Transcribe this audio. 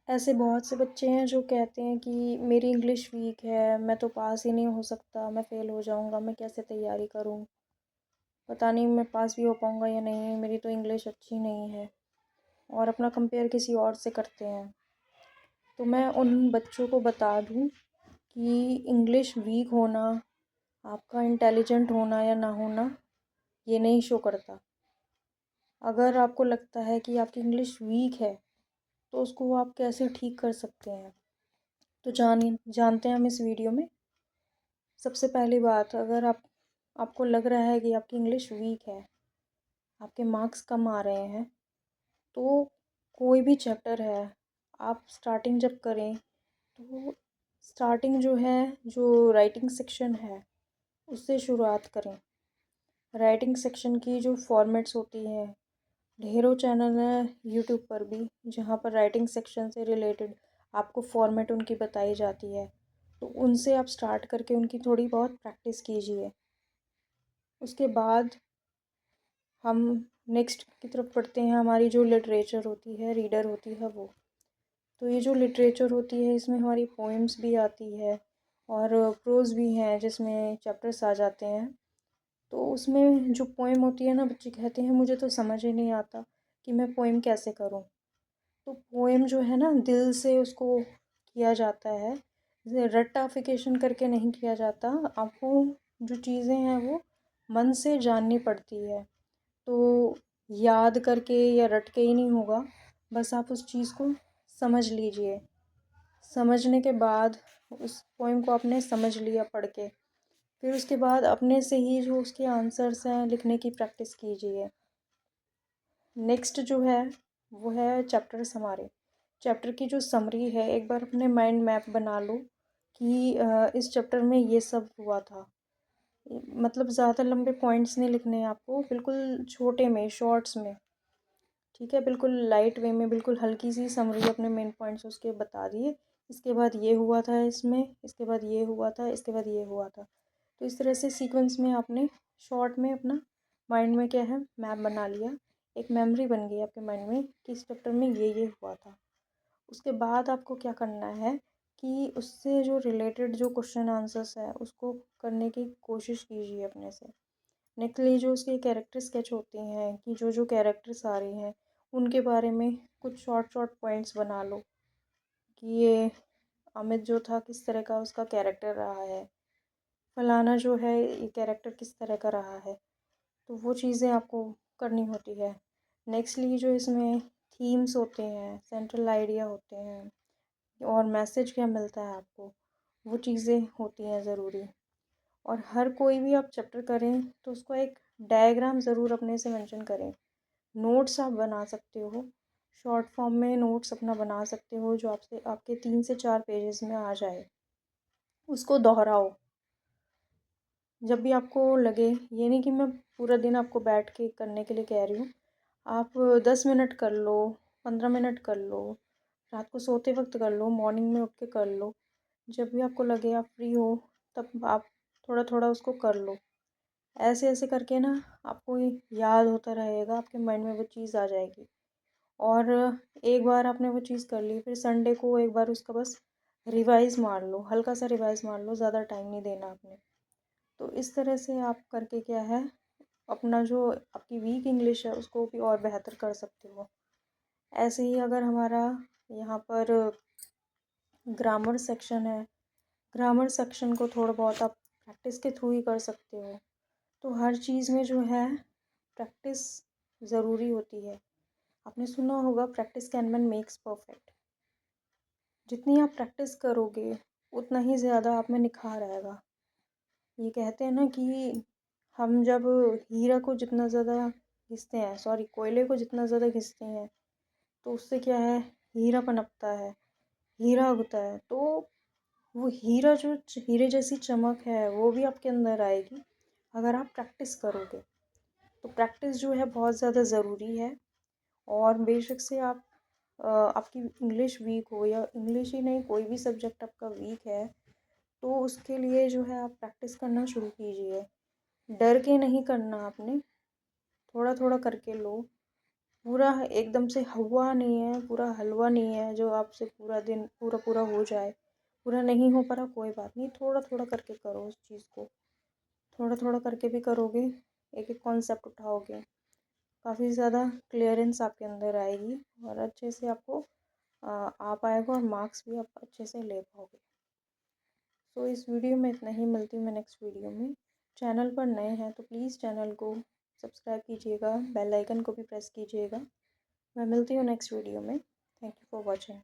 ऐसे बहुत से बच्चे हैं जो कहते हैं कि मेरी इंग्लिश वीक है, मैं तो पास ही नहीं हो सकता, मैं फ़ेल हो जाऊंगा, मैं कैसे तैयारी करूं, पता नहीं मैं पास भी हो पाऊंगा या नहीं, मेरी तो इंग्लिश अच्छी नहीं है। और अपना कंपेयर किसी और से करते हैं। तो मैं उन बच्चों को बता दूं कि इंग्लिश वीक होना, आपका इंटेलिजेंट होना या ना होना, ये नहीं शो करता। अगर आपको लगता है कि आपकी इंग्लिश वीक है तो उसको आप कैसे ठीक कर सकते हैं, तो जानते हैं हम इस वीडियो में। सबसे पहली बात, अगर आपको लग रहा है कि आपकी इंग्लिश वीक है, आपके मार्क्स कम आ रहे हैं, तो कोई भी चैप्टर है, आप स्टार्टिंग जब करें तो स्टार्टिंग जो है, जो राइटिंग सेक्शन है, उससे शुरुआत करें। राइटिंग सेक्शन की जो फॉर्मेट्स होती हैं, ढेरों चैनल हैं यूट्यूब पर भी जहाँ पर राइटिंग सेक्शन से रिलेटेड आपको फॉर्मेट उनकी बताई जाती है। तो उनसे आप स्टार्ट करके उनकी थोड़ी बहुत प्रैक्टिस कीजिए। उसके बाद हम नेक्स्ट की तरफ पढ़ते हैं। हमारी जो लिटरेचर होती है, रीडर होती है वो, तो ये जो लिटरेचर होती है इसमें हमारी पोइम्स भी आती है और प्रोज भी हैं जिसमें चैप्टर्स आ जाते हैं। तो उसमें जो पोइम होती है ना, बच्चे कहते हैं मुझे तो समझ ही नहीं आता कि मैं पोइम कैसे करूं। तो पोएम जो है ना, दिल से उसको किया जाता है, रट्टाफिकेशन करके नहीं किया जाता। आपको जो चीज़ें हैं वो मन से जाननी पड़ती है। तो याद करके या रट के ही नहीं होगा, बस आप उस चीज़ को समझ लीजिए। समझने के बाद उस पोएम को आपने समझ लिया पढ़ के, फिर उसके बाद अपने से ही जो उसके आंसर्स हैं लिखने की प्रैक्टिस कीजिए। नेक्स्ट जो है वो है चैप्टर्स। हमारे चैप्टर की जो समरी है, एक बार अपने माइंड मैप बना लो कि इस चैप्टर में ये सब हुआ था। मतलब ज़्यादा लंबे पॉइंट्स नहीं लिखने हैं आपको, बिल्कुल छोटे में, शॉर्ट्स में, ठीक है, बिल्कुल लाइट वे में, बिल्कुल हल्की सी समरी अपने मेन पॉइंट्स उसके बता दिए। इसके बाद ये हुआ था इसमें, इसके बाद ये हुआ था, इसके बाद ये हुआ था। तो इस तरह से सीक्वेंस में आपने शॉर्ट में अपना माइंड में क्या है, मैप बना लिया। एक मेमोरी बन गई आपके माइंड में कि इस चैप्टर में ये हुआ था। उसके बाद आपको क्या करना है कि उससे जो रिलेटेड जो क्वेश्चन आंसर्स है उसको करने की कोशिश कीजिए अपने से। नेक्स्टली जो उसके कैरेक्टर स्केच होते हैं कि जो जो कैरेक्टर्स आ रहे हैं उनके बारे में कुछ शॉर्ट शॉर्ट पॉइंट्स बना लो कि ये अमित जो था किस तरह का उसका कैरेक्टर रहा है, फलाना जो है ये कैरेक्टर किस तरह का रहा है। तो वो चीज़ें आपको करनी होती है। नेक्स्टली जो इसमें थीम्स होते हैं, सेंट्रल आइडिया होते हैं और मैसेज क्या मिलता है आपको, वो चीज़ें होती हैं ज़रूरी। और हर कोई भी आप चैप्टर करें तो उसको एक डायग्राम ज़रूर अपने से मेंशन करें। नोट्स आप बना सकते हो, शॉर्ट फॉर्म में नोट्स अपना बना सकते हो जो आपसे आपके 3 से 4 पेजेस में आ जाए। उसको दोहराओ जब भी आपको लगे। ये नहीं कि मैं पूरा दिन आपको बैठ के करने के लिए कह रही हूँ। आप 10 मिनट कर लो, 15 मिनट कर लो, रात को सोते वक्त कर लो, मॉर्निंग में उठ के कर लो। जब भी आपको लगे आप फ्री हो तब आप थोड़ा थोड़ा उसको कर लो। ऐसे ऐसे करके ना आपको ये याद होता रहेगा, आपके माइंड में वो चीज़ आ जाएगी। और एक बार आपने वो चीज़ कर ली, फिर संडे को एक बार उसका बस रिवाइज़ मार लो, हल्का सा रिवाइज़ मार लो, ज़्यादा टाइम नहीं देना आपने। तो इस तरह से आप करके क्या है, अपना जो आपकी वीक इंग्लिश है उसको भी और बेहतर कर सकते हो। ऐसे ही अगर हमारा यहाँ पर ग्रामर सेक्शन है, ग्रामर सेक्शन को थोड़ा बहुत आप प्रैक्टिस के थ्रू ही कर सकते हो। तो हर चीज़ में जो है प्रैक्टिस ज़रूरी होती है। आपने सुना होगा प्रैक्टिस कैन मेक्स परफेक्ट। जितनी आप प्रैक्टिस करोगे उतना ही ज़्यादा आप में निखार आएगा। ये कहते हैं ना कि हम जब हीरा को जितना ज़्यादा घिसते हैं, सॉरी, कोयले को जितना ज़्यादा घिसते हैं तो उससे क्या है, हीरा पनपता है, हीरा उगता है। तो वो हीरा जो हीरे जैसी चमक है वो भी आपके अंदर आएगी अगर आप प्रैक्टिस करोगे। तो प्रैक्टिस जो है बहुत ज़्यादा ज़रूरी है। और बेशक से आपकी इंग्लिश वीक हो या इंग्लिश ही नहीं, कोई भी सब्जेक्ट आपका वीक है, तो उसके लिए जो है आप प्रैक्टिस करना शुरू कीजिए। डर के नहीं करना आपने, थोड़ा थोड़ा करके लो। पूरा एकदम से हवा नहीं है, पूरा हलवा नहीं है जो आपसे पूरा दिन पूरा पूरा हो जाए। पूरा नहीं हो पा रहा कोई बात नहीं, थोड़ा थोड़ा करके करो उस चीज़ को। थोड़ा थोड़ा करके भी करोगे, एक एक कॉन्सेप्ट उठाओगे, काफ़ी ज़्यादा क्लियरेंस आपके अंदर आएगी और अच्छे से आपको आ पाएगा और मार्क्स भी आप अच्छे से ले पाओगे। तो इस वीडियो में इतना ही, मिलती हूँ मैं नेक्स्ट वीडियो में। चैनल पर नए हैं तो प्लीज़ चैनल को सब्सक्राइब कीजिएगा, बेल आइकन को भी प्रेस कीजिएगा। मैं मिलती हूँ नेक्स्ट वीडियो में। Thank you for watching.